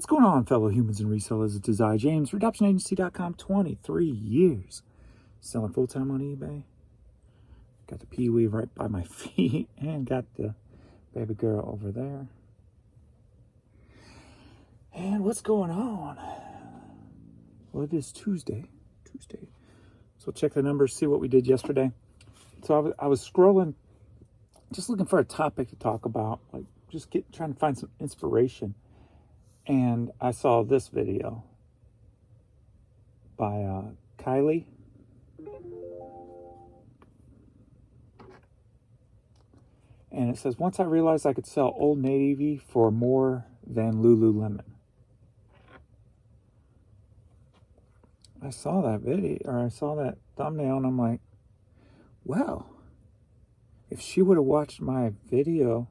What's going on, fellow humans and resellers? It's I, James, RedemptionAgency.com, 23 years. Selling full-time on eBay. Got the Pee-wee right by my feet and got the baby girl over there. And what's going on? Well, it is Tuesday. So check the numbers, see what we did yesterday. So I was scrolling, just looking for a topic to talk about, like just trying to find some inspiration. And I saw this video by Kylie. And it says, once I realized I could sell Old Navy for more than Lululemon. I saw that video, or I saw that thumbnail, and I'm like, well, if she would have watched my video,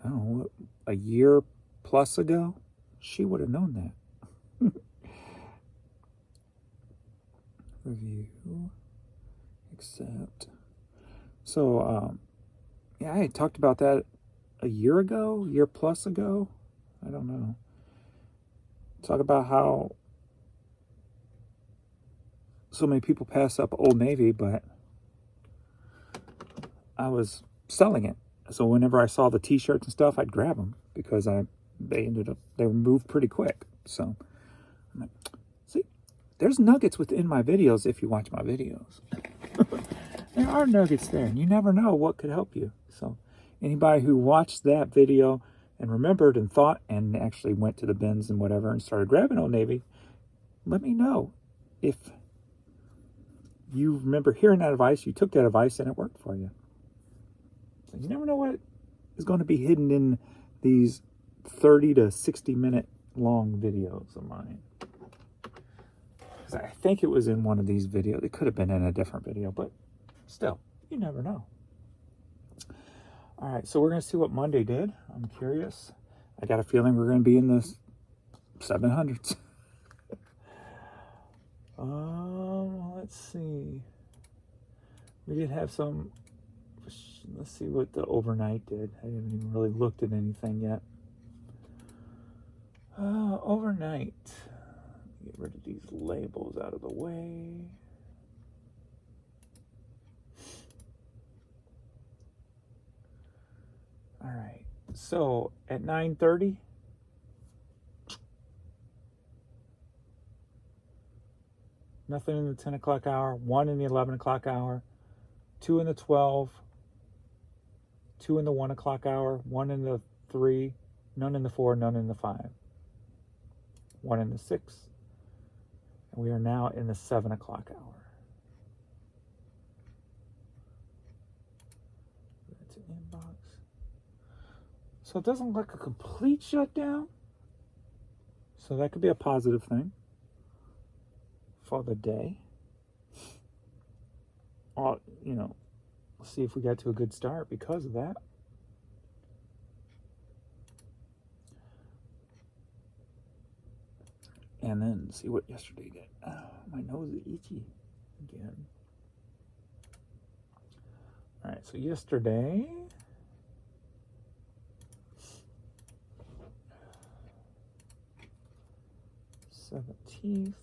I don't know, a year plus ago, she would have known that. Review. Accept. So, yeah, I had talked about that a year plus ago. I don't know. Talk about how so many people pass up Old Navy, but I was selling it. So whenever I saw the t-shirts and stuff, I'd grab them because they were moved pretty quick. So I'm like, see, there's nuggets within my videos if you watch my videos. There are nuggets there, and you never know what could help you. So anybody who watched that video and remembered and thought and actually went to the bins and whatever and started grabbing Old Navy, let me know if you remember hearing that advice, you took that advice, and it worked for you. So you never know what is going to be hidden in these 30 to 60 minute long videos of mine. Because I think it was in one of these videos. It could have been in a different video, but still, you never know. All right, so we're going to see what Monday did. I'm curious. I got a feeling we're going to be in the 700s. Let's see. We did have some. Let's see what the overnight did. I haven't even really looked at anything yet. Overnight. Get rid of these labels out of the way. All right. So at 9:30. Nothing in the 10 o'clock hour, 1 in the 11 o'clock hour, 2 in the 12, 2 in the 1 o'clock hour, 1 in the 3, none in the 4, none in the 5, 1 in the 6, and we are now in the 7 o'clock hour. That's an inbox. So it doesn't look like a complete shutdown, so that could be a positive thing for the day. You know, let's see if we got to a good start because of that. And then see what yesterday did. Oh, my nose is itchy again. All right, so yesterday, $17th.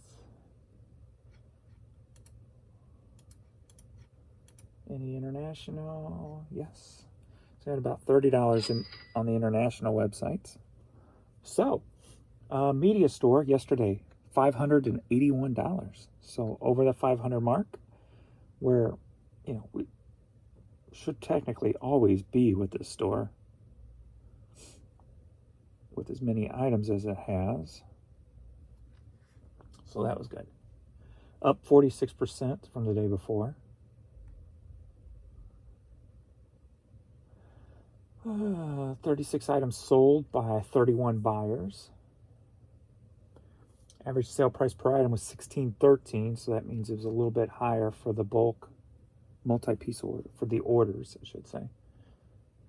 Any international? Yes. So I had about $30 on the international websites. So, media store yesterday, $581. So over the 500 mark, where, you know, we should technically always be with this store with as many items as it has. So that was good. Up 46% from the day before. 36 items sold by 31 buyers. Average sale price per item was $16.13, so that means it was a little bit higher for the bulk multi-piece order, for the orders, I should say.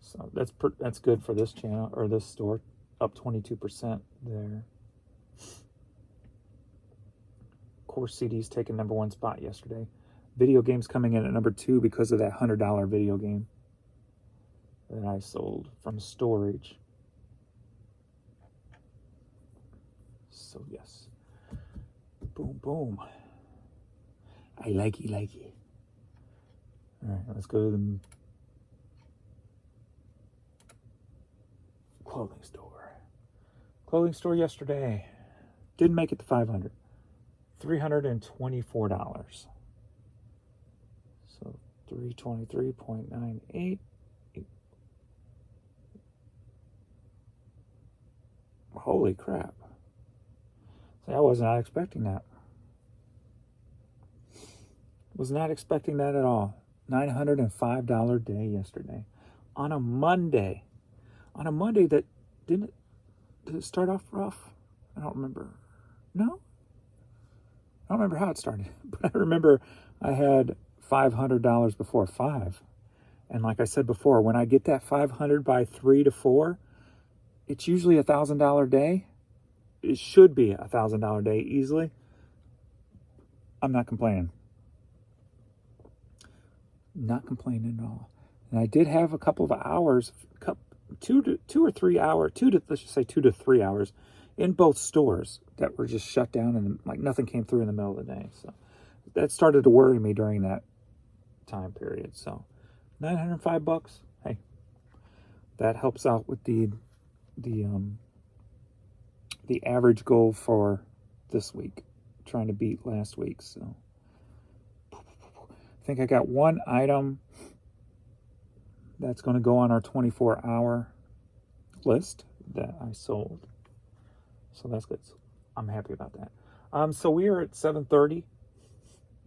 So that's good for this channel, or this store, up 22% there. Core CDs taking #1 spot yesterday. Video games coming in at #2 because of that $100 video game that I sold from storage. So yes. Boom, boom. I like it. All right, let's go to the clothing store. Clothing store yesterday. Didn't make it to 500. $324. So 323.98. Holy crap. See, I was not expecting that. Was not expecting that at all. $905 day yesterday. On a Monday. On a Monday that did it start off rough? I don't remember. No? I don't remember how it started. But I remember I had $500 before 5. And like I said before, when I get that 500 by 3 to 4, it's usually $1,000 day. It should be $1,000 day easily. I'm not complaining. Not complaining at all. And I did have a couple of hours, 2 or 3 hours, let's just say 2 to 3 hours in both stores that were just shut down and like nothing came through in the middle of the day. So that started to worry me during that time period. So $905, hey, that helps out with the average goal for this week, trying to beat last week. So I think I got one item that's going to go on our 24-hour list that I sold. So that's good. I'm happy about that. So we are at $730.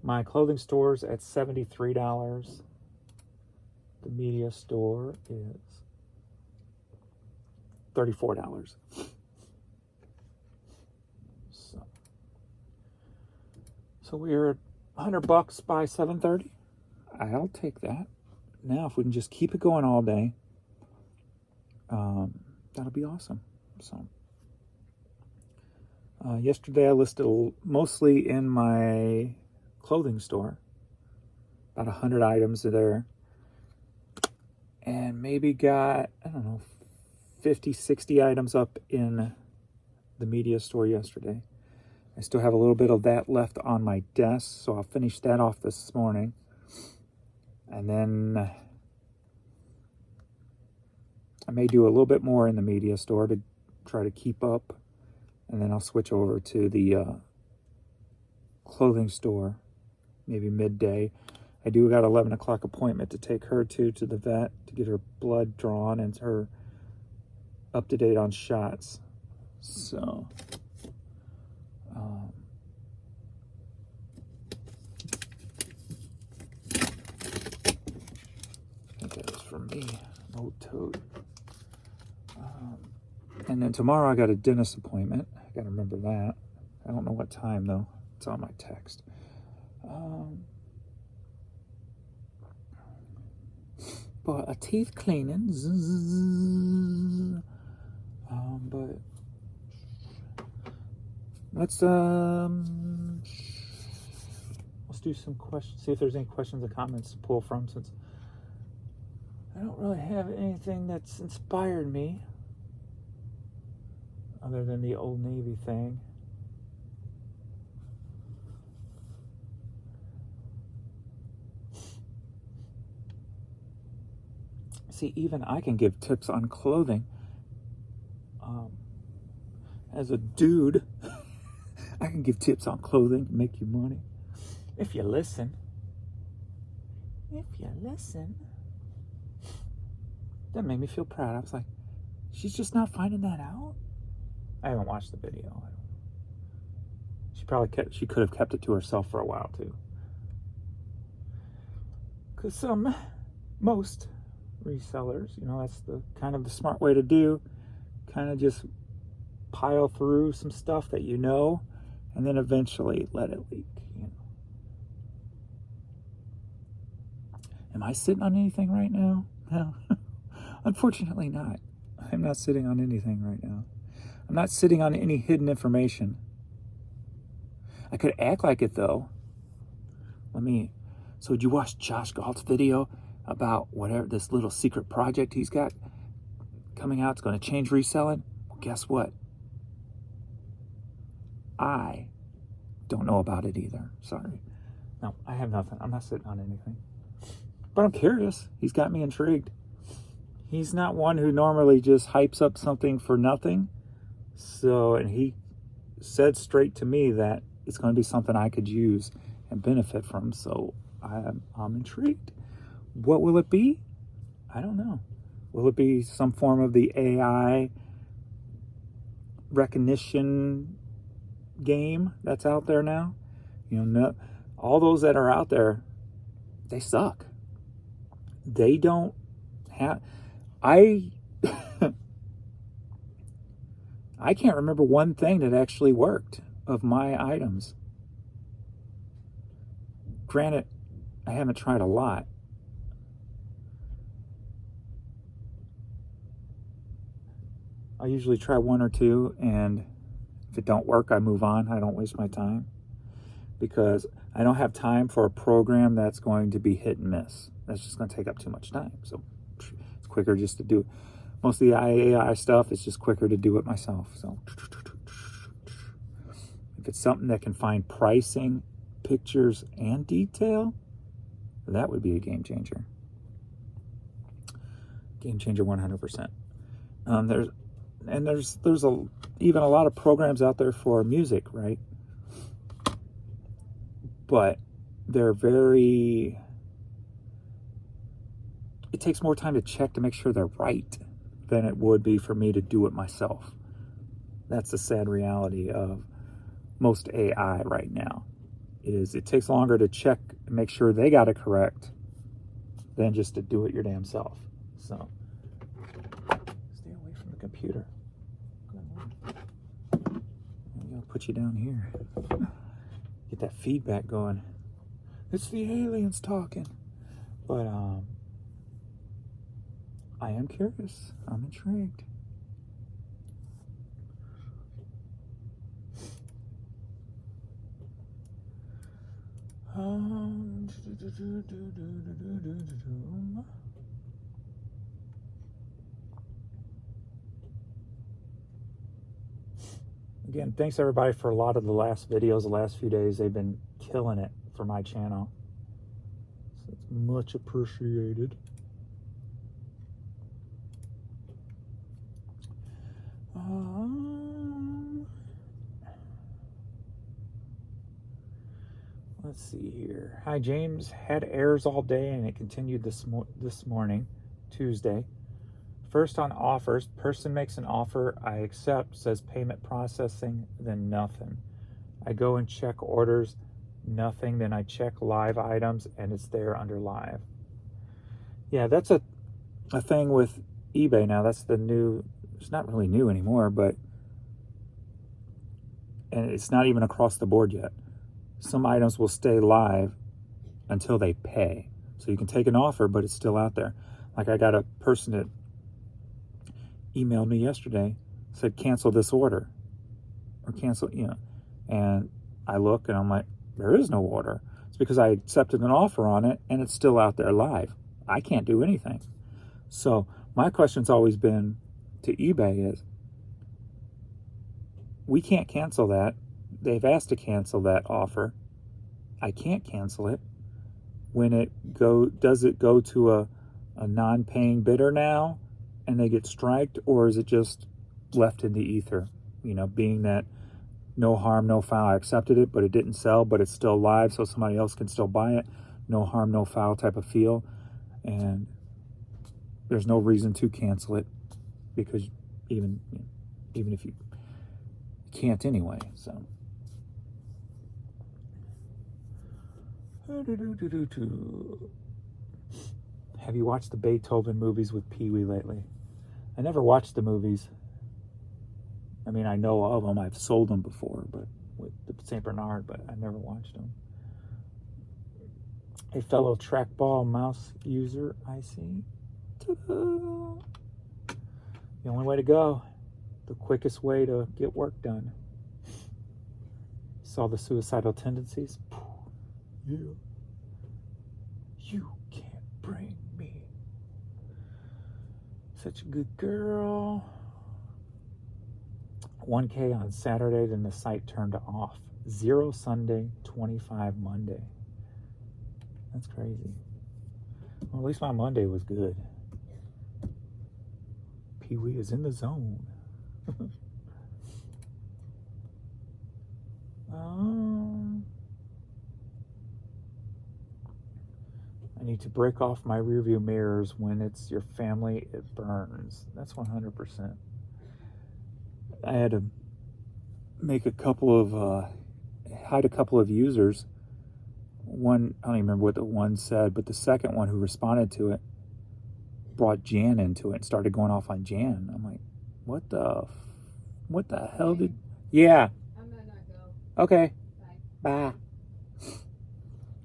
My clothing store's at $73. The media store is $34. So we're at $100 by $730. I'll take that. Now, if we can just keep it going all day, that'll be awesome. So, yesterday I listed mostly in my clothing store, about 100 items there, and maybe got, 50, 60 items up in the media store yesterday. I still have a little bit of that left on my desk, so I'll finish that off this morning. And then I may do a little bit more in the media store to try to keep up. And then I'll switch over to the clothing store, maybe midday. I do got an 11 o'clock appointment to take her to the vet to get her blood drawn and her up to date on shots. So, I think that was for me. No toad. And then tomorrow I got a dentist appointment. I got to remember that. I don't know what time though. It's on my text. But a teeth cleaning. But let's do some questions. See if there's any questions or comments to pull from, since I don't really have anything that's inspired me other than the Old Navy thing. See, even I can give tips on clothing. As a dude, I can give tips on clothing to make you money. If you listen. That made me feel proud. I was like, she's just not finding that out? I haven't watched the video. She could have kept it to herself for a while too. Because most resellers, that's the kind of the smart way to do. Kind of just pile through some stuff that and then eventually let it leak. Am I sitting on anything right now? No. Unfortunately not. I'm not sitting on anything right now. I'm not sitting on any hidden information. I could act like it though. So did you watch Josh Galt's video about whatever this little secret project he's got coming out? It's going to change reselling. Well, guess what? I don't know about it either. Sorry. No, I have nothing. I'm not sitting on anything. But I'm curious. He's got me intrigued. He's not one who normally just hypes up something for nothing. So, and he said straight to me that it's going to be something I could use and benefit from. So I'm intrigued. What will it be? I don't know. Will it be some form of the AI recognition game that's out there now? You know, no, all those that are out there, they suck. They don't have... I can't remember one thing that actually worked of my items. Granted, I haven't tried a lot. I usually try one or two, and if it don't work, I move on. I don't waste my time, because I don't have time for a program that's going to be hit and miss. That's just going to take up too much time. So it's quicker just to do it. Most of the AI stuff is just quicker to do it myself. So if it's something that can find pricing, pictures, and detail, that would be a game changer. Game changer 100%. There's even a lot of programs out there for music, right? But they're very... It takes more time to check to make sure they're right than it would be for me to do it myself. That's the sad reality of most AI right now, is it takes longer to check and make sure they got it correct than just to do it your damn self. So stay away from the computer. Maybe I'll put you down here. Get that feedback going. It's the aliens talking. But I am curious. I'm intrigued. Again, thanks everybody for a lot of the last videos, the last few days. They've been killing it for my channel. So it's much appreciated. Let's see here. Hi, James. Had errors all day and it continued this morning, Tuesday. First on offers, person makes an offer, I accept, says payment processing, then nothing. I go and check orders, nothing, then I check live items and it's there under live. Yeah, that's a thing with eBay now. That's the new, it's not really new anymore, but, and it's not even across the board yet. Some items will stay live until they pay. So you can take an offer, but it's still out there. Like I got a person that emailed me yesterday, said cancel this order or cancel, you know, and I look and I'm like, there is no order. It's because I accepted an offer on it and it's still out there live. I can't do anything. So my question's always been to eBay is, we can't cancel that. They've asked to cancel that offer. I can't cancel it. When it does it go to a non-paying bidder now and they get striked, or is it just left in the ether? You know, being that no harm, no foul. I accepted it, but it didn't sell, but it's still live, so somebody else can still buy it. No harm, no foul type of feel. And there's no reason to cancel it, because even if you can't anyway. So have you watched the Beethoven movies with Pee-wee lately? I never watched the movies. I mean, I know of them. I've sold them before, but with the St. Bernard, but I never watched them. A fellow trackball mouse user, I see. Ta-da! The only way to go. The quickest way to get work done. Saw the suicidal tendencies. Yeah. You can't bring me. Such a good girl. 1K on Saturday, then the site turned off. 0 Sunday, 25 Monday. That's crazy. Well, at least my Monday was good. Pee-wee is in the zone. I need to break off my rearview mirrors. When it's your family, it burns. That's 100%. I had to make a couple of, hide a couple of users. One, I don't even remember what the one said, but the second one who responded to it brought Jan into it and started going off on Jan. I'm like, what the hell did... Yeah. I'm gonna not go. Okay. Bye. Bye.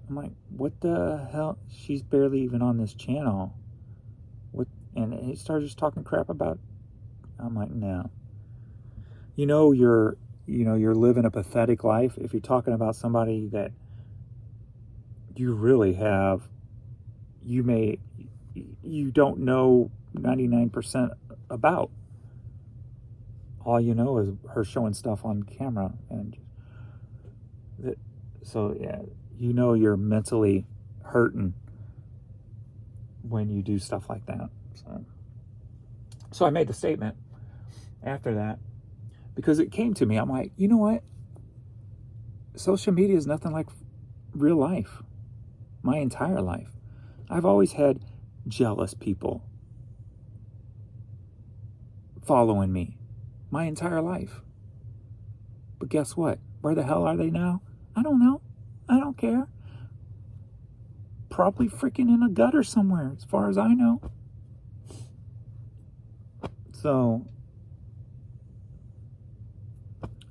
I'm like, what the hell? She's barely even on this channel. What? And he started just talking crap about... I'm like, no. You're living a pathetic life if you're talking about somebody that you really have, you don't know 99% about. All you know is her showing stuff on camera, and so yeah, you're mentally hurting when you do stuff like that. So I made the statement after that because it came to me. I'm like, you know what? Social media is nothing like real life. My entire life, I've always had jealous people following me my entire life. But guess what? Where the hell are they now? I don't know. I don't care. Probably freaking in a gutter somewhere, as far as I know. So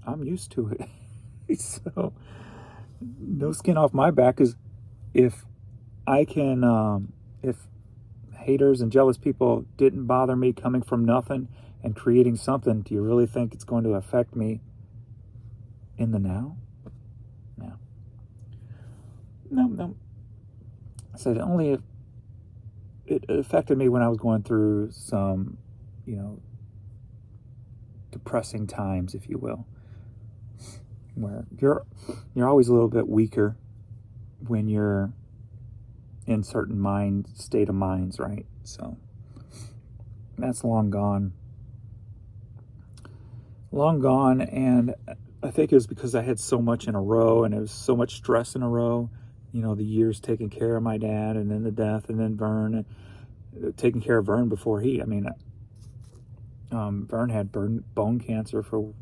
I'm used to it. So no skin off my back, is if I can, if haters and jealous people didn't bother me coming from nothing and creating something, do you really think it's going to affect me in the now? No. I said only if it affected me when I was going through some, depressing times, if you will, where you're always a little bit weaker when you're in certain state of minds, right? So that's long gone, and I think it was because I had so much in a row, and it was so much stress in a row. The years taking care of my dad, and then the death, and then Vern, and taking care of Vern before Vern had bone cancer for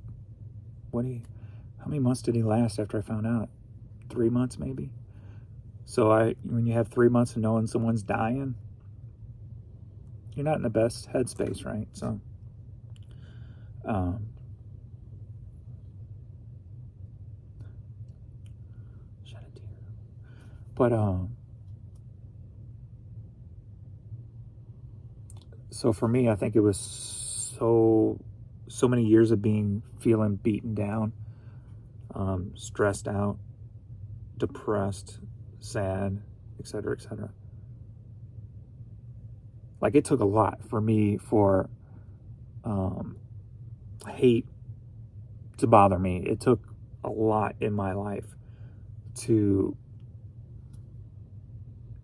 how many months did he last after I found out? 3 months maybe. So when you have 3 months of knowing someone's dying, you're not in the best headspace, right? So, shed a tear. But so for me, I think it was so many years of feeling beaten down, stressed out, depressed, sad, etc., etc. Like, it took a lot for me for hate to bother me. It took a lot in my life to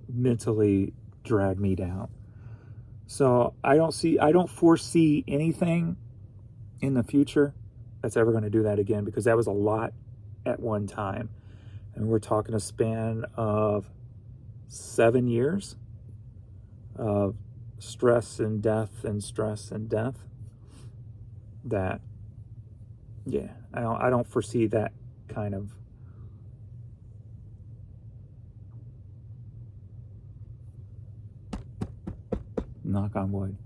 mentally drag me down. So I don't foresee anything in the future that's ever going to do that again, because that was a lot at one time. And we're talking a span of 7 years of stress and death and stress and death. That, yeah, I don't foresee that kind of knock on wood,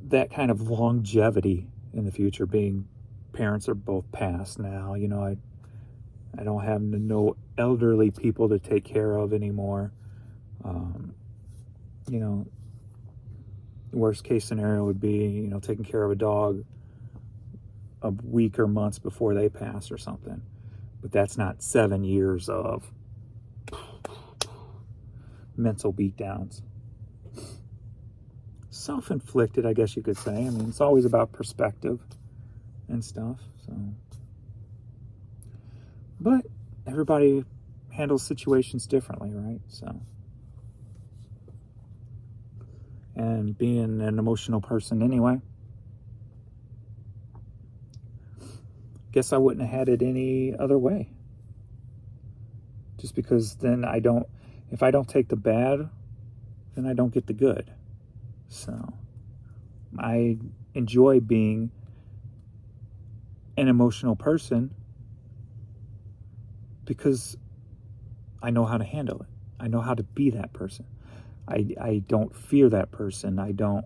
that kind of longevity in the future. Being parents are both passed now, I don't have no elderly people to take care of anymore. Worst case scenario would be, taking care of a dog a week or months before they pass or something. But that's not 7 years of mental beatdowns. Self-inflicted, I guess you could say. I mean, it's always about perspective. and stuff. So, but everybody handles situations differently, right? So, and being an emotional person anyway, guess I wouldn't have had it any other way. Just because then if I don't take the bad, then I don't get the good. So I enjoy being an emotional person because I know how to handle it. I know how to be that person. I don't fear that person. I don't,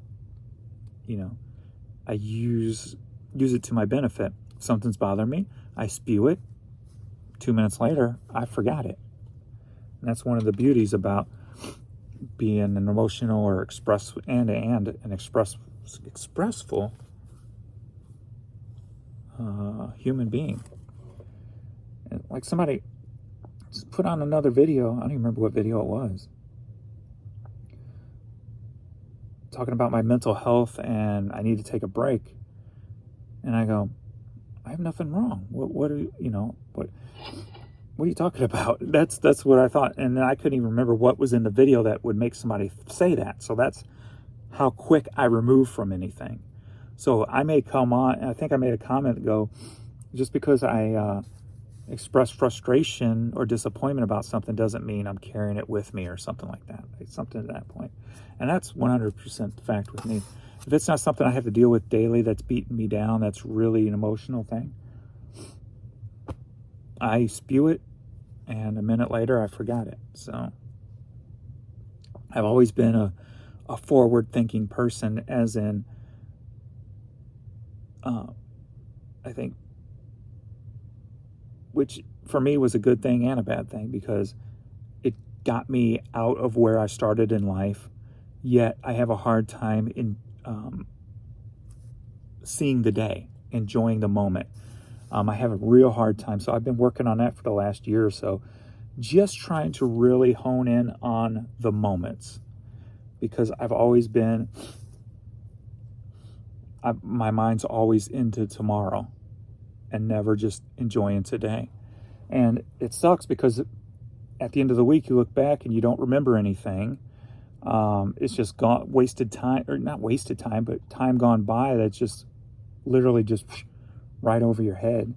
I use it to my benefit. If something's bothering me, I spew it. 2 minutes later, I forgot it. And that's one of the beauties about being an emotional or expressful human being. And like somebody just put on another video. I don't even remember what video it was. Talking about my mental health and I need to take a break. And I go, I have nothing wrong. What are what are you talking about? That's what I thought. And then I couldn't even remember what was in the video that would make somebody say that. So that's how quick I remove from anything. So I may come on, and I think I made a comment that go, just because I express frustration or disappointment about something doesn't mean I'm carrying it with me or something like that. It's something to that point. And that's 100% fact with me. If it's not something I have to deal with daily that's beating me down, that's really an emotional thing, I spew it, and a minute later I forgot it. So I've always been a forward-thinking person, as in, I think, which for me was a good thing and a bad thing, because it got me out of where I started in life, yet I have a hard time in seeing the day, enjoying the moment. I have a real hard time. So I've been working on that for the last year or so, just trying to really hone in on the moments, because I've always been, my mind's always into tomorrow and never just enjoying today. And it sucks because at the end of the week, you look back and you don't remember anything. It's just wasted time, or not wasted time, but time gone by that's just literally just right over your head.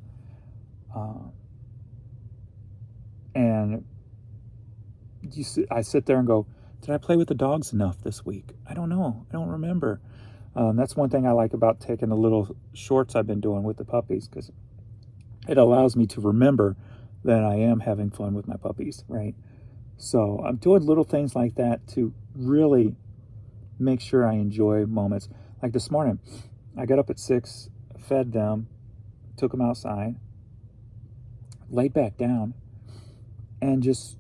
And I sit there and go, did I play with the dogs enough this week? I don't know. I don't remember. That's one thing I like about taking the little shorts I've been doing with the puppies, because it allows me to remember that I am having fun with my puppies, right? So I'm doing little things like that to really make sure I enjoy moments. Like this morning, I got up at 6, fed them, took them outside, laid back down, and just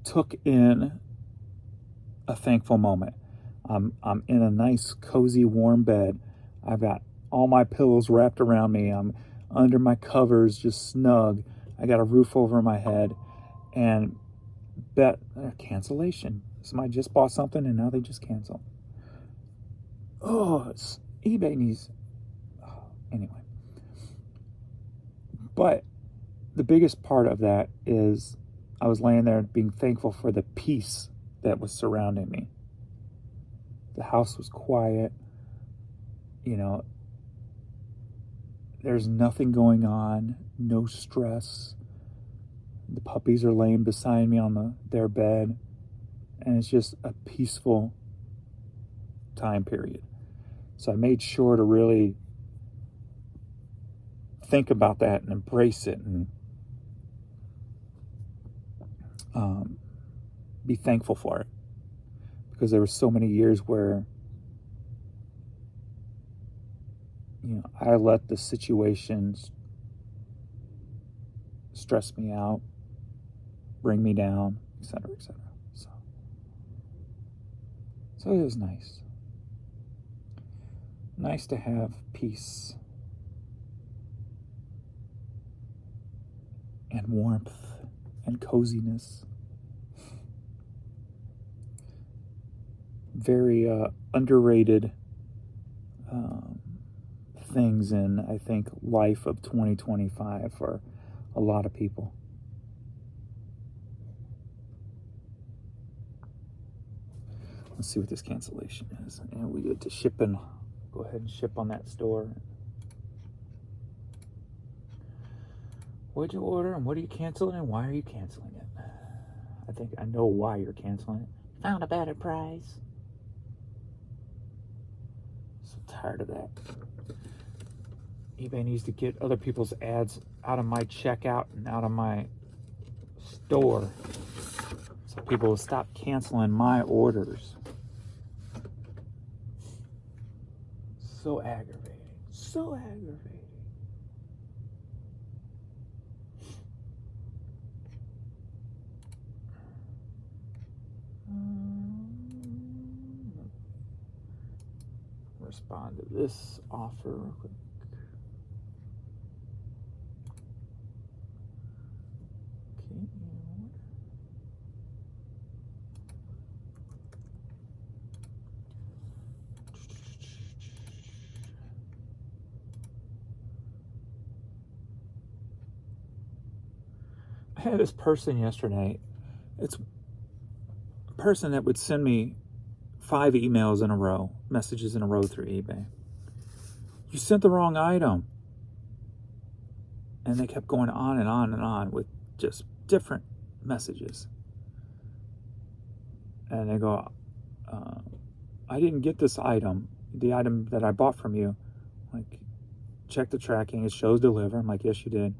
took in a thankful moment. I'm in a nice, cozy, warm bed. I've got all my pillows wrapped around me. I'm under my covers, just snug. I got a roof over my head, and cancellation. Somebody just bought something and now they just cancel. Oh, eBay needs. Anyway, but the biggest part of that is I was laying there being thankful for the peace that was surrounding me. The house was quiet. There's nothing going on, no stress. The puppies are laying beside me on their bed, and it's just a peaceful time period. So I made sure to really think about that and embrace it, and be thankful for it, because there were so many years where I let the situations stress me out, bring me down, etc., etc. So it was nice to have peace and warmth and coziness. Very underrated things in, I think, life of 2025 for a lot of people. Let's see what this cancellation is. And we get to shipping. Go ahead and ship on that store. What'd you order and what are you canceling and why are you canceling it? I think I know why you're canceling it. Found a better price. So tired of that. eBay needs to get other people's ads out of my checkout and out of my store so people will stop canceling my orders. So aggravating. So aggravating. Respond to this offer real quick. Okay. I had this person yesterday. It's a person that would send me 5 emails in a row, messages in a row through eBay. You sent the wrong item. And they kept going on and on and on with just different messages. And they go, I didn't get this item, the item that I bought from you. Like, check the tracking, it shows deliver. I'm like, yes, you did.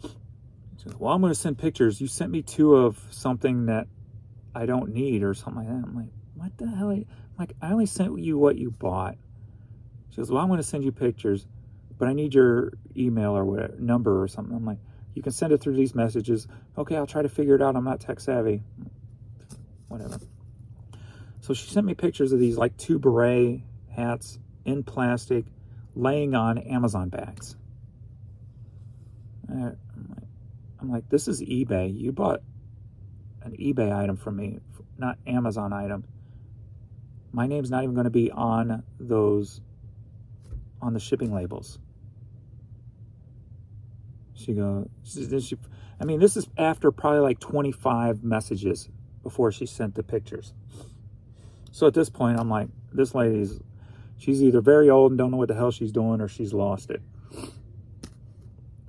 She goes, well, I'm going to send pictures. You sent me 2 of something that I don't need or something like that. I'm like, what the hell? I'm like, I only sent you what you bought. She goes, well, I'm going to send you pictures, but I need your email or whatever, number or something. I'm like, you can send it through these messages. Okay, I'll try to figure it out. I'm not tech savvy. Whatever. So she sent me pictures of these like 2 beret hats in plastic laying on Amazon bags. I'm like, this is eBay. You bought an eBay item from me, not Amazon item. My name's not even going to be on those, on the shipping labels. She goes, I mean, this is after probably like 25 messages before she sent the pictures. So at this point, I'm like, this lady's, she's either very old and don't know what the hell she's doing or she's lost it.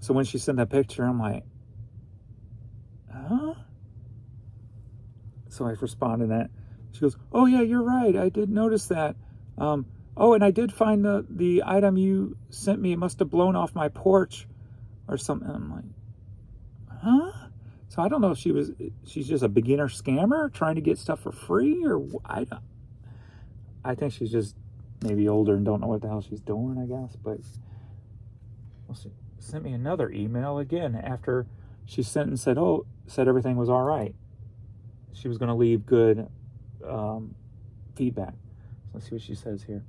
So when she sent that picture, I'm like, huh? So I responded to that. She goes, oh yeah, you're right. I did notice that. Oh, and I did find the item you sent me. It must have blown off my porch or something. I'm like, huh? So I don't know if she's just a beginner scammer trying to get stuff for free or I think she's just maybe older and don't know what the hell she's doing, I guess. But well, she sent me another email again after she sent and said everything was all right. She was going to leave good feedback. Let's see what she says here.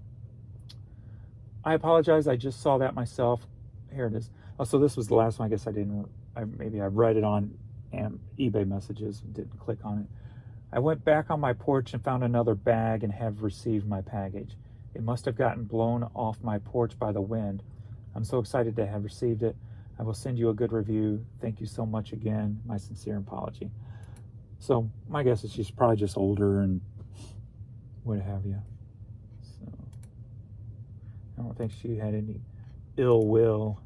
I apologize. I just saw that myself. Here it is. Oh, so this was the last one. I guess maybe I read it on eBay messages and didn't click on it. I went back on my porch and found another bag and have received my package. It must have gotten blown off my porch by the wind. I'm so excited to have received it. I will send you a good review. Thank you so much again. My sincere apology. So my guess is she's probably just older and what have you. So I don't think she had any ill will.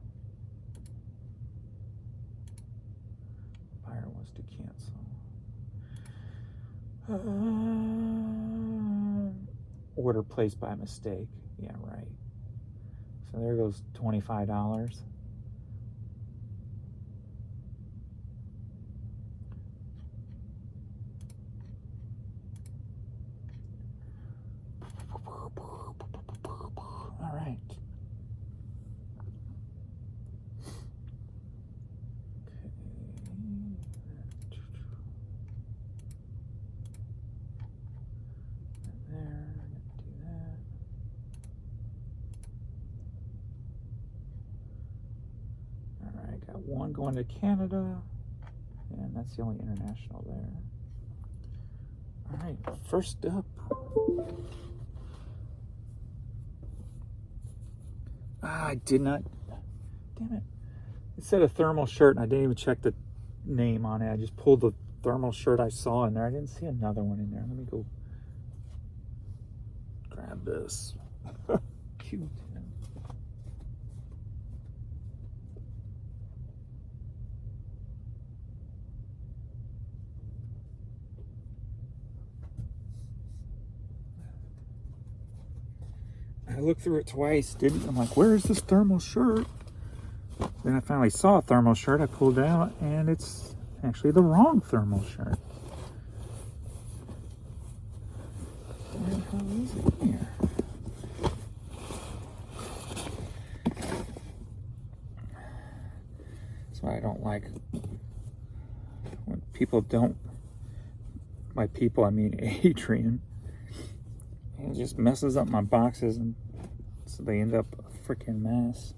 Buyer wants to cancel. Order placed by mistake. Yeah, right. So there goes $25. All right. Got one going to Canada, and that's the only international there. All right, first up, I did not. Damn it. It said a thermal shirt, and I didn't even check the name on it. I just pulled the thermal shirt I saw in there. I didn't see another one in there. Let me go grab this. Cute. I looked through it twice, I'm like, where is this thermal shirt? Then I finally saw a thermal shirt. I pulled it out, and it's actually the wrong thermal shirt. Where the hell is it here? That's why I don't like when people don't. By people, I mean Adrian. It just messes up my boxes, and so they end up a freaking mess.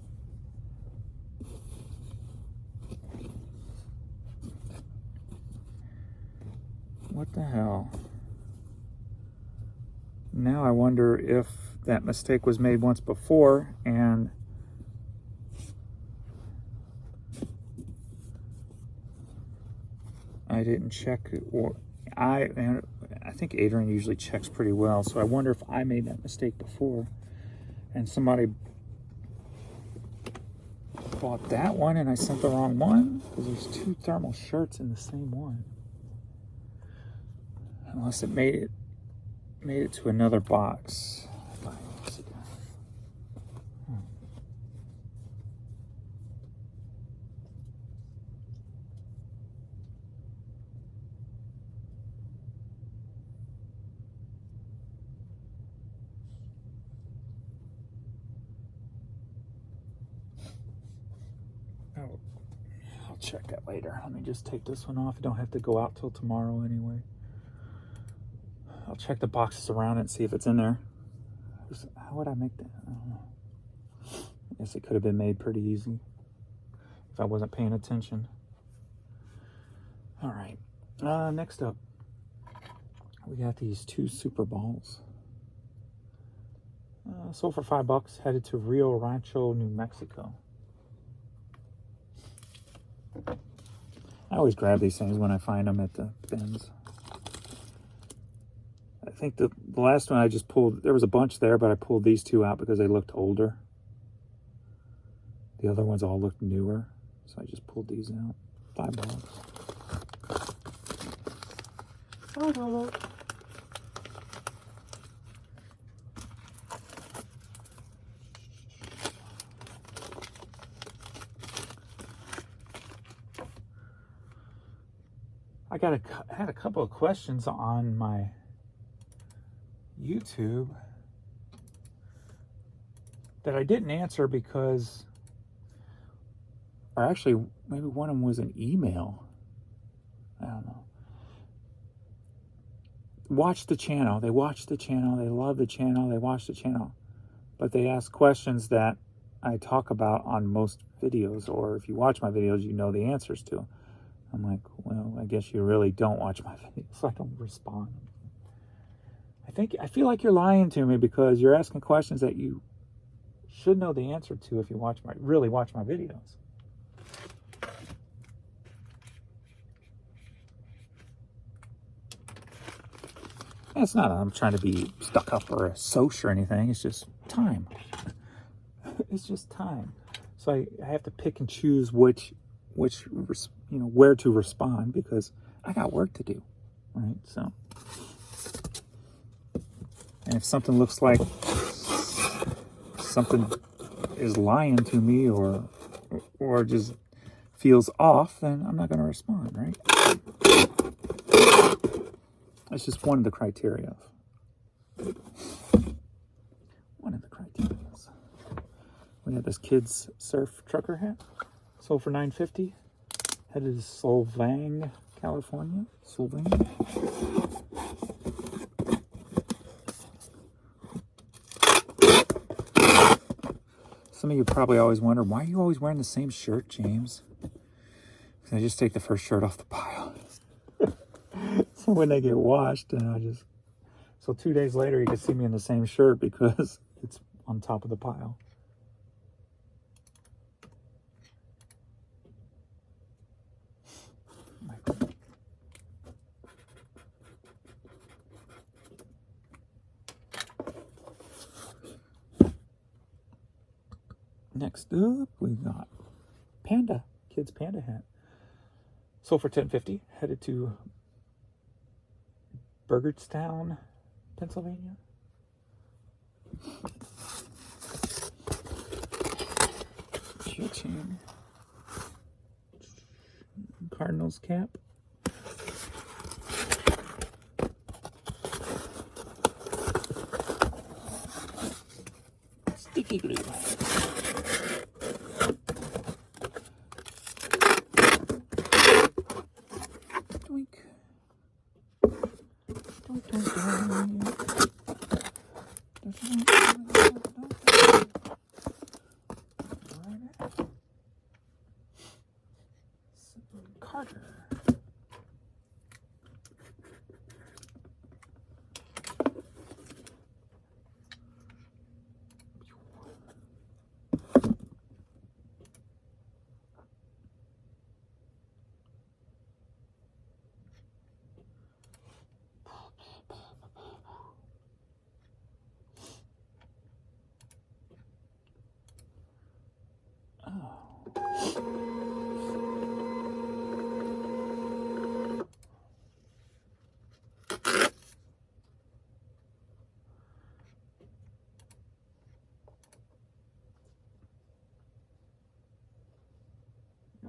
What the hell? Now I wonder if that mistake was made once before, and I didn't check it, or I think Adrian usually checks pretty well, so I wonder if I made that mistake before and somebody bought that one and I sent the wrong one, because there's two thermal shirts in the same one. Unless it made it to another box. I'll check that later. Let me just take this one off. I don't have to go out till tomorrow anyway. I'll check the boxes around it and see if it's in there. How would I make that? I don't know. I guess it could have been made pretty easy if I wasn't paying attention. All right. Next up, we got these two Super Balls. Sold for $5. Headed to Rio Rancho, New Mexico. I always grab these things when I find them at the bins. I think the last one I just pulled, there was a bunch there, but I pulled these two out because they looked older. The other ones all looked newer, so I just pulled these out. $5. $5. I had a couple of questions on my YouTube that I didn't answer because, or actually maybe one of them was an email. I don't know. Watch the channel. They watch the channel. They love the channel. They watch the channel. But they ask questions that I talk about on most videos, or if you watch my videos, you know the answers to. I'm like, well, I guess you really don't watch my videos, so I don't respond. I feel like you're lying to me because you're asking questions that you should know the answer to if you really watch my videos. It's not I'm trying to be stuck up or a soch or anything. It's just time. It's just time. So I have to pick and choose which where to respond, because I got work to do, right? So, and if something looks like something is lying to me or just feels off, then I'm not going to respond, right? That's just one of the criteria. One of the criteria. We have this kid's surf trucker hat. Sold for $9.50. Headed to Solvang, California. Solvang. Some of you probably always wonder, why are you always wearing the same shirt, James? Because I just take the first shirt off the pile. So when they get washed, and so 2 days later, you can see me in the same shirt because it's on top of the pile. Next up, we got Panda, kids Panda hat. Sold for $10.50. Headed to Burgerstown, Pennsylvania. Cha-ching. Cardinals cap. Sticky glue. Doink. Doink, doink, doink. Carter.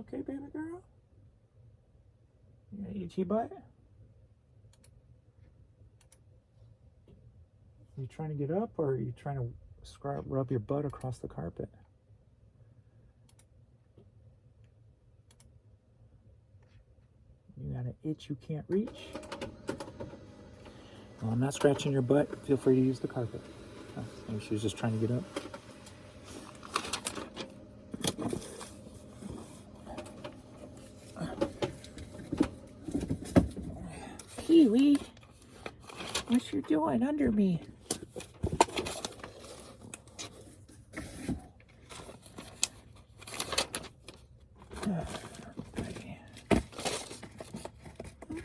Okay, baby girl? You got itchy butt? You trying to get up, or are you trying to rub your butt across the carpet? You got an itch you can't reach? Well, I'm not scratching your butt. Feel free to use the carpet. Oh, maybe she was just trying to get up. Kiwi, what you doing under me?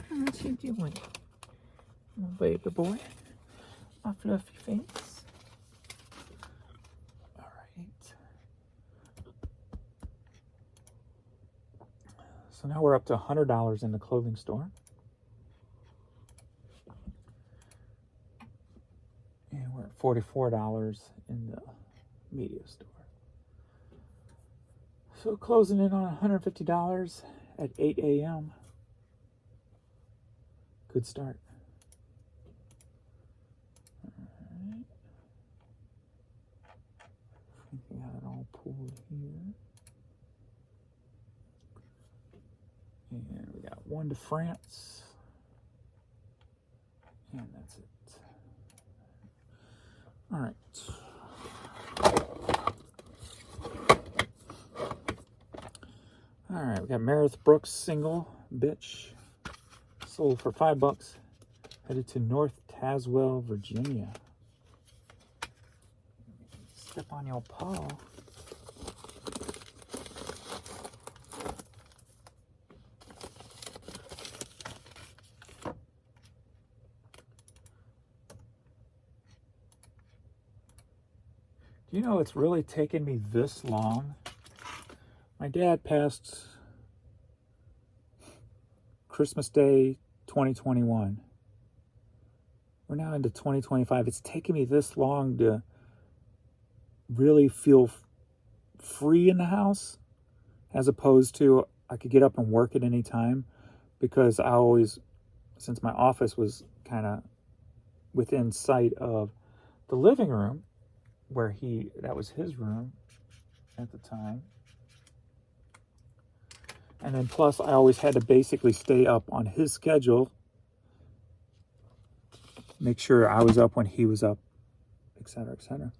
What you doing? Oh, baby boy. My fluffy face. All right. So now we're up to $100 in the clothing store. And we're at $44 in the media store. So closing in on $150 at 8 a.m. Good start. Alright. I think we got it all pulled here. And we got one to France. And that's it. All right. All right, we got Meredith Brooks single, bitch. Sold for $5. Headed to North Tazewell, Virginia. Step on your paw. Do you know it's really taken me this long? My dad passed Christmas Day 2021. We're now into 2025. It's taken me this long to really feel free in the house, as opposed to I could get up and work at any time, because I always, since my office was kind of within sight of the living room, where that was his room at the time. And then plus I always had to basically stay up on his schedule, make sure I was up when he was up, etc., etc.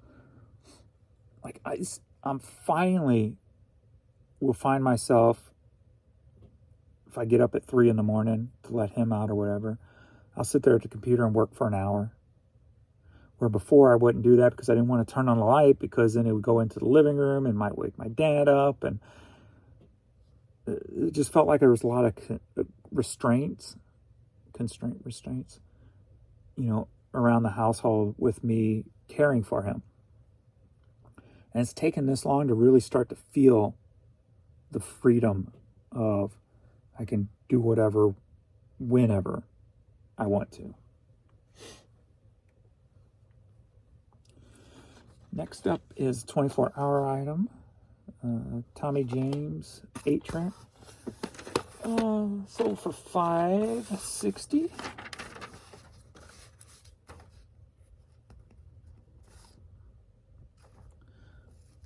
Like I'm finally will find myself, if I get up at 3 in the morning to let him out or whatever, I'll sit there at the computer and work for an hour. Where before I wouldn't do that because I didn't want to turn on the light, because then it would go into the living room and might wake my dad up, and it just felt like there was a lot of restraints, around the household with me caring for him. And it's taken this long to really start to feel the freedom of I can do whatever, whenever I want to. Next up is 24-hour item. Tommy James 8-track. Sold for $5.60.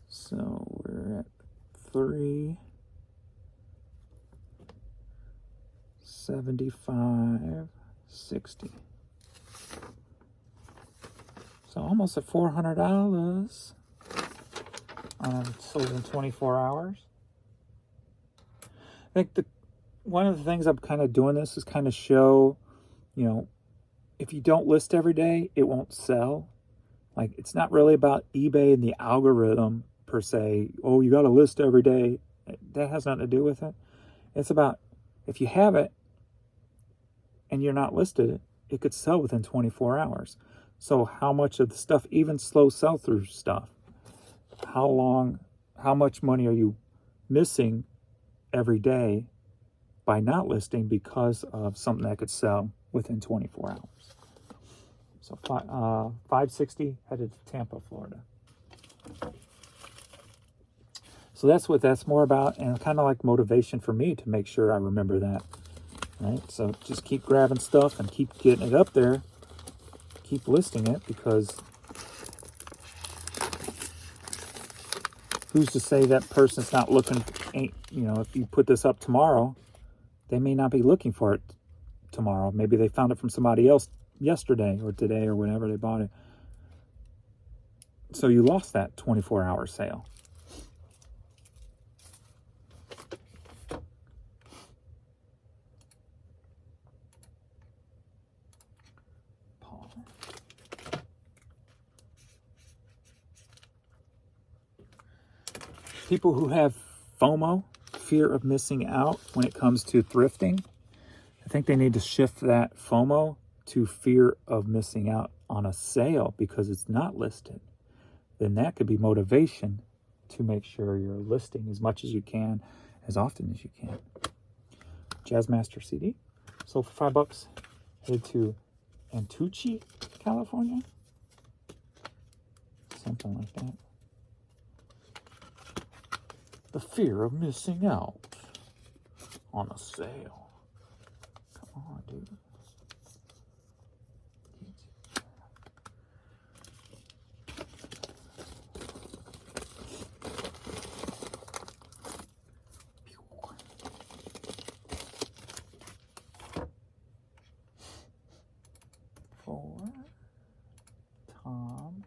So we're at $375.60. So almost at $400. Sold in 24 hours. I think one of the things I'm kind of doing this is kind of show, if you don't list every day, it won't sell. Like, it's not really about eBay and the algorithm per se. Oh, you got to list every day. That has nothing to do with it. It's about if you have it and you're not listed, it could sell within 24 hours. So how much of the stuff, even slow sell-through stuff, how much money are you missing every day by not listing because of something that could sell within 24 hours? So $5.60 headed to Tampa, Florida. So that's what that's more about, and kind of like motivation for me to make sure I remember that. Right? So just keep grabbing stuff and keep getting it up there. Keep listing it, because who's to say that person's not looking, if you put this up tomorrow, they may not be looking for it tomorrow. Maybe they found it from somebody else yesterday or today or whenever they bought it. So you lost that 24-hour sale. People who have FOMO, fear of missing out, when it comes to thrifting, I think they need to shift that FOMO to fear of missing out on a sale because it's not listed. Then that could be motivation to make sure you're listing as much as you can, as often as you can. Jazzmaster CD, sold for $5. Headed to Antucci, California. Something like that. The fear of missing out on a sale. Come on, dude. For Tom.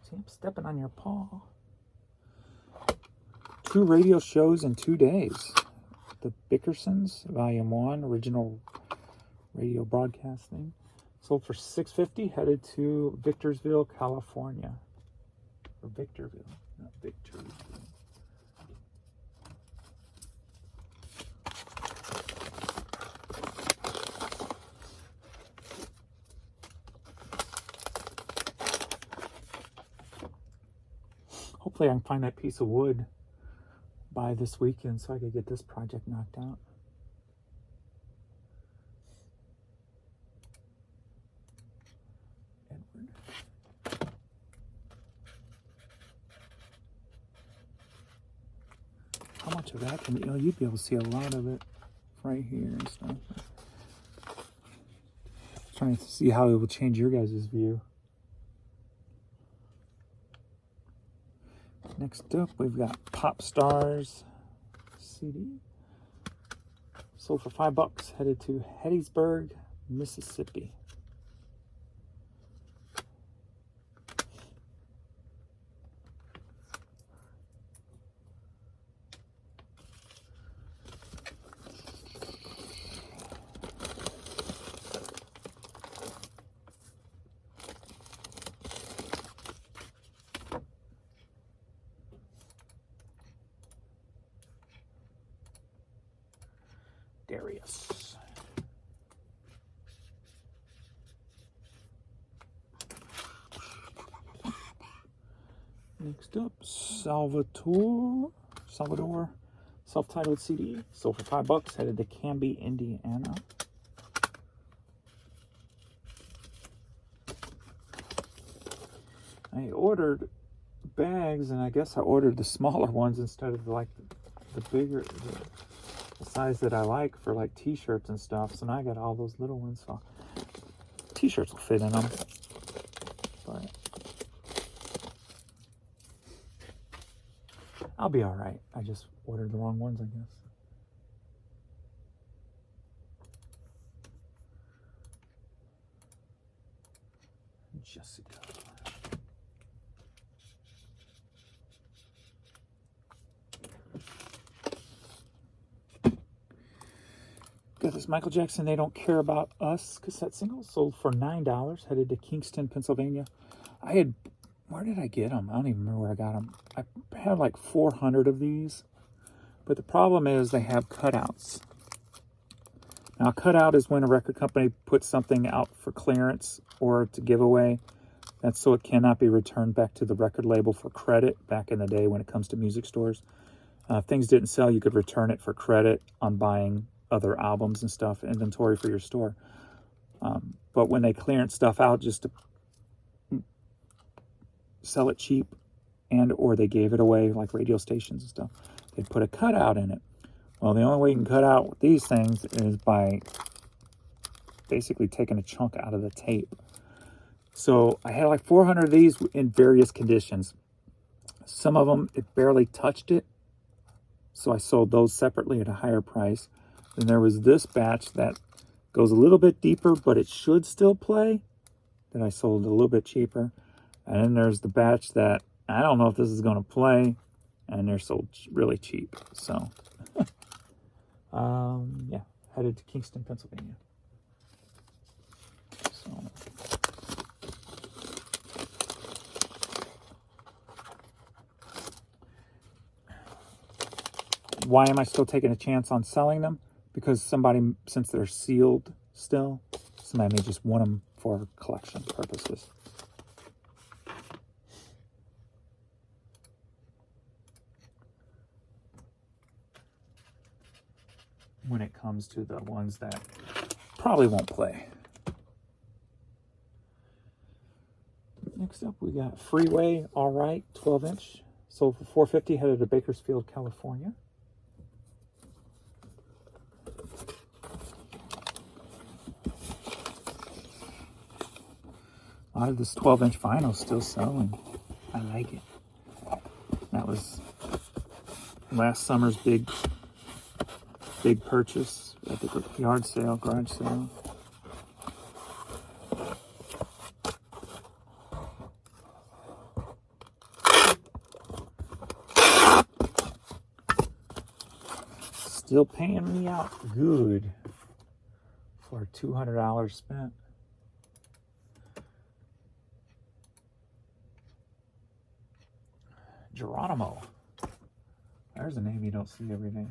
See, I'm stepping on your paw. 2 radio shows in 2 days. The Bickersons, Volume 1, original radio broadcasting. Sold for $6.50, headed to Victorville, California. Or Victorville, not Victorville. Hopefully I can find that piece of wood by this weekend so I can get this project knocked out. Edward. How much of that can you'd be able to see a lot of it right here and stuff. Trying to see how it will change your guys' view. Next up, we've got Pop Stars CD. Sold for $5, headed to Hattiesburg, Mississippi. Darius. Next up, Salvador, self-titled CD. Sold for $5. Headed to Canby, Indiana. I ordered bags, and I guess I ordered the smaller ones instead of like the bigger, the size that I like for like t-shirts and stuff. So now I got all those little ones. So t-shirts will fit in them, but I'll be all right. I just ordered the wrong ones, I guess. Jessica. Got this Michael Jackson They Don't Care About Us cassette single. Sold for $9. Headed to Kingston, Pennsylvania. Where did I get them? I don't even remember where I got them. I had like 400 of these. But the problem is they have cutouts. Now, a cutout is when a record company puts something out for clearance or to give away. That's so it cannot be returned back to the record label for credit back in the day when it comes to music stores. If things didn't sell, you could return it for credit on buying other albums and stuff, inventory for your store. But when they clearance stuff out just to sell it cheap and or they gave it away, like radio stations and stuff, they put a cutout in it. Well, the only way you can cut out these things is by basically taking a chunk out of the tape. So I had like 400 of these in various conditions. Some of them, it barely touched it. So I sold those separately at a higher price. Then there was this batch that goes a little bit deeper, but it should still play, that I sold a little bit cheaper. And then there's the batch that I don't know if this is going to play, and they're sold really cheap. So, yeah, headed to Kingston, Pennsylvania. So, why am I still taking a chance on selling them? Because somebody, since they're sealed still, somebody may just want them for collection purposes. When it comes to the ones that probably won't play. Next up, we got Freeway All Right 12-inch. Sold for $4.50, headed to Bakersfield, California. A lot of this 12-inch vinyl is still selling. I like it. That was last summer's big purchase at the yard sale, garage sale. Still paying me out good for $200 spent. Geronimo. There's a name you don't see every day.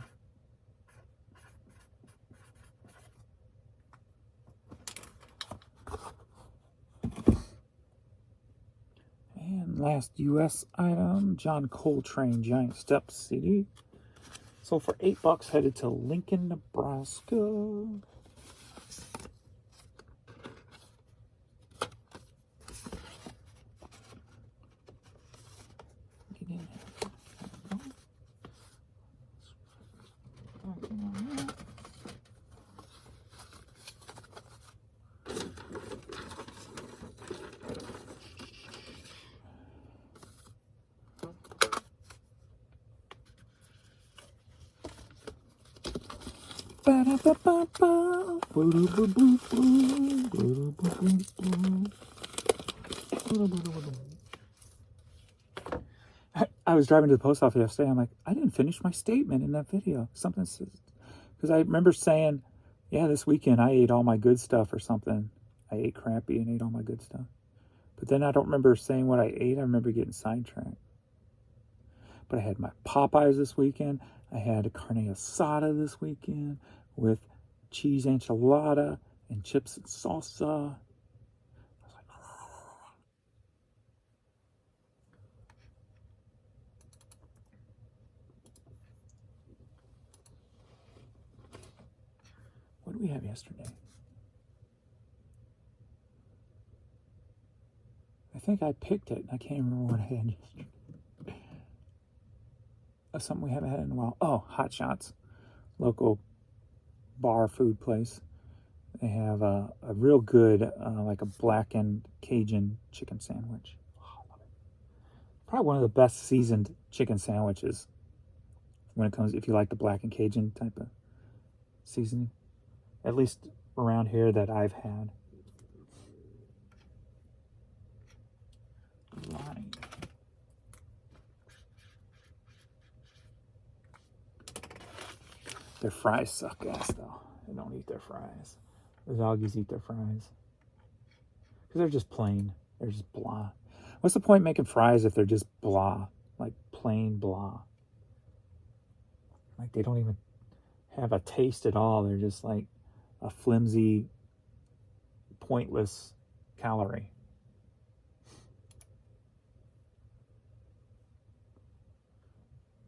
And last U.S. item, John Coltrane Giant Steps CD. Sold for $8, headed to Lincoln, Nebraska. Get in there. I was driving to the post office yesterday. I'm like, I didn't finish my statement in that video. Something says, because I remember saying, yeah, this weekend I ate all my good stuff or something. I ate crappy and ate all my good stuff. But then I don't remember saying what I ate. I remember getting sidetracked. But I had my Popeyes this weekend. I had a carne asada this weekend with cheese enchilada and chips and salsa. I was like, we have yesterday? I think I picked it. I can't remember what I had yesterday. Something we haven't had in a while. Oh, Hot Shots, local bar food place. They have a real good, like a blackened Cajun chicken sandwich. Oh, I love it. Probably one of the best seasoned chicken sandwiches when it comes, if you like the blackened Cajun type of seasoning. At least around here that I've had. Lonnie. Their fries suck ass though. They don't eat their fries. The doggies eat their fries. Because they're just plain. They're just blah. What's the point making fries if they're just blah? Like plain blah. Like they don't even have a taste at all. They're just like a flimsy, pointless calorie.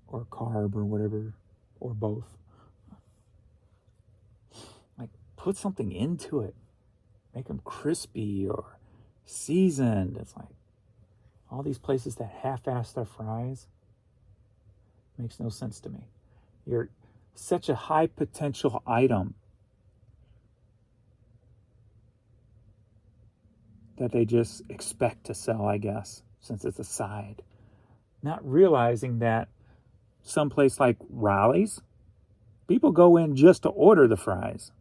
Or carb or whatever. Or both. Like put something into it. Make them crispy or seasoned. It's like all these places that half-ass their fries. Makes no sense to me. You're such a high potential item that they just expect to sell, I guess, since it's a side. Not realizing that someplace like Raleigh's, people go in just to order the fries.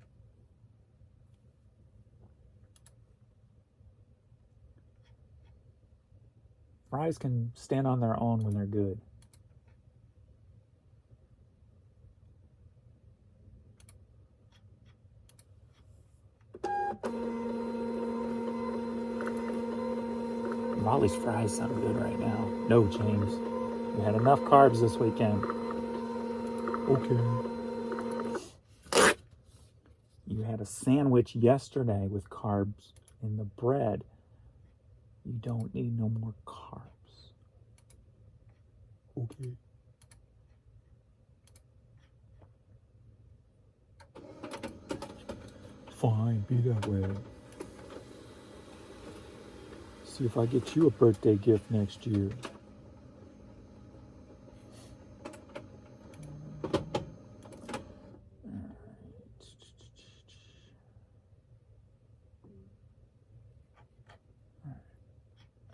Fries can stand on their own when they're good. Raleigh's fries sound good right now. No, James. We had enough carbs this weekend. Okay. You had a sandwich yesterday with carbs in the bread. You don't need no more carbs. Okay. Fine, be that way. See if I get you a birthday gift next year.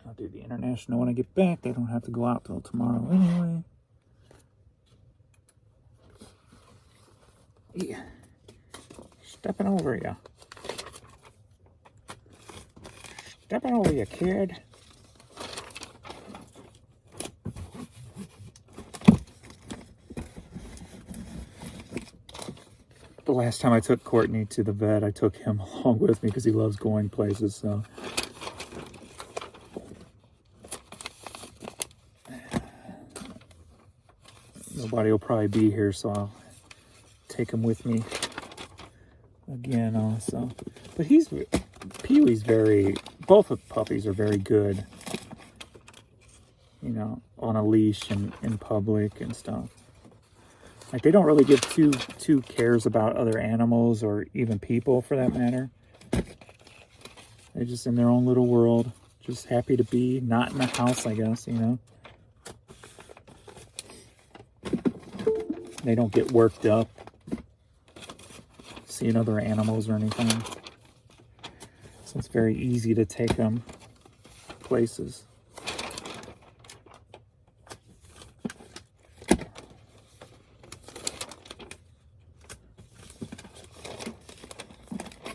I'll do the international when I get back. They don't have to go out till tomorrow anyway. Yeah. Stepping over you. Stepping over you, kid. The last time I took Courtney to the vet, I took him along with me because he loves going places, so. Nobody will probably be here, so I'll take him with me again also. But Pee-wee's both of the puppies are very good, you know, on a leash and in public and stuff. Like, they don't really give two cares about other animals or even people, for that matter. They're just in their own little world, just happy to be not in the house, I guess, you know. They don't get worked up seeing other animals or anything. So it's very easy to take them places.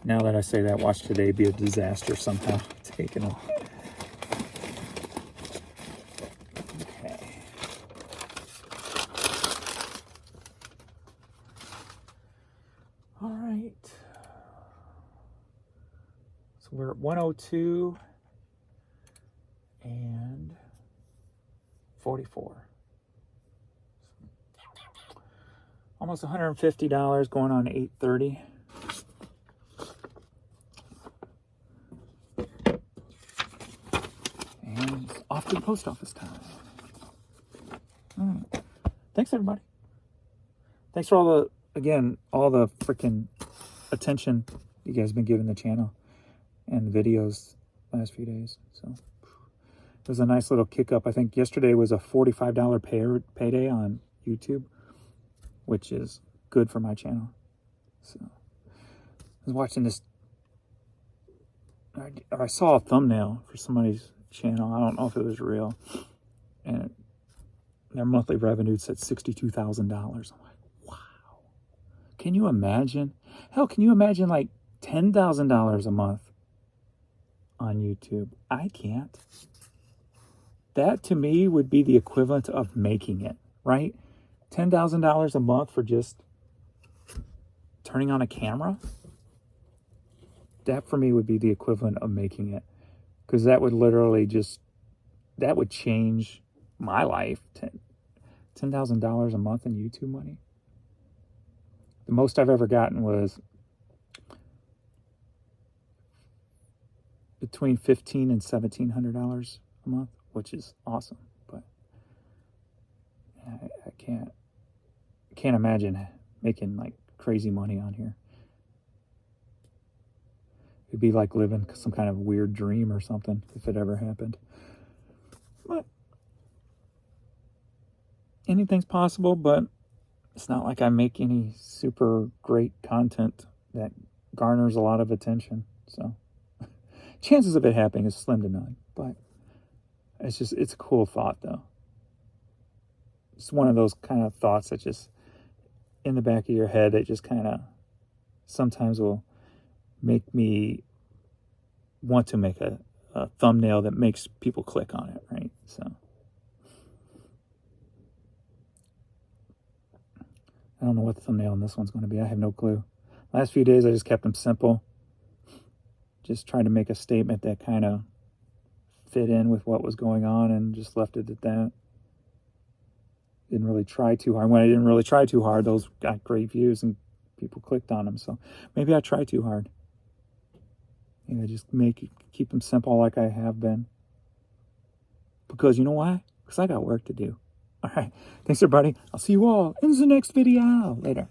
Now that I say that, watch today be a disaster somehow. Taking them. Okay. All right. So we're at 102 and 44. Almost $150 going on $830. And off to the post office time. All right. Thanks, everybody. Thanks for all the freaking attention you guys have been giving the channel and the videos last few days. So it was a nice little kick up. I think yesterday was a $45 payday on YouTube, which is good for my channel. So I was watching this, or I saw a thumbnail for somebody's channel. I don't know if it was real, and their monthly revenue said $62,000. I'm like, wow. Can you imagine? Hell, can you imagine like $10,000 a month on YouTube? I can't. That to me would be the equivalent of making it, right? $10,000 a month for just turning on a camera. That for me would be the equivalent of making it, because that would literally that would change my life. $10,000 a month in YouTube money. The most I've ever gotten was between $1,500 and $1,700 a month, which is awesome. But I can't imagine making like crazy money on here. It'd be like living some kind of weird dream or something if it ever happened. But anything's possible, but it's not like I make any super great content that garners a lot of attention. So chances of it happening is slim to none. But it's a cool thought, though. It's one of those kind of thoughts that just in the back of your head that just kind of sometimes will make me want to make a thumbnail that makes people click on it, right? So I don't know what the thumbnail on this one's going to be. I have no clue. Last few days I just kept them simple. Just tried to make a statement that kind of fit in with what was going on and just left it at that. Didn't really try too hard. When I didn't really try too hard, those got great views and people clicked on them. So maybe I try too hard. Maybe I just keep them simple like I have been. Because you know why? Because I got work to do. All right. Thanks, everybody. I'll see you all in the next video. Later.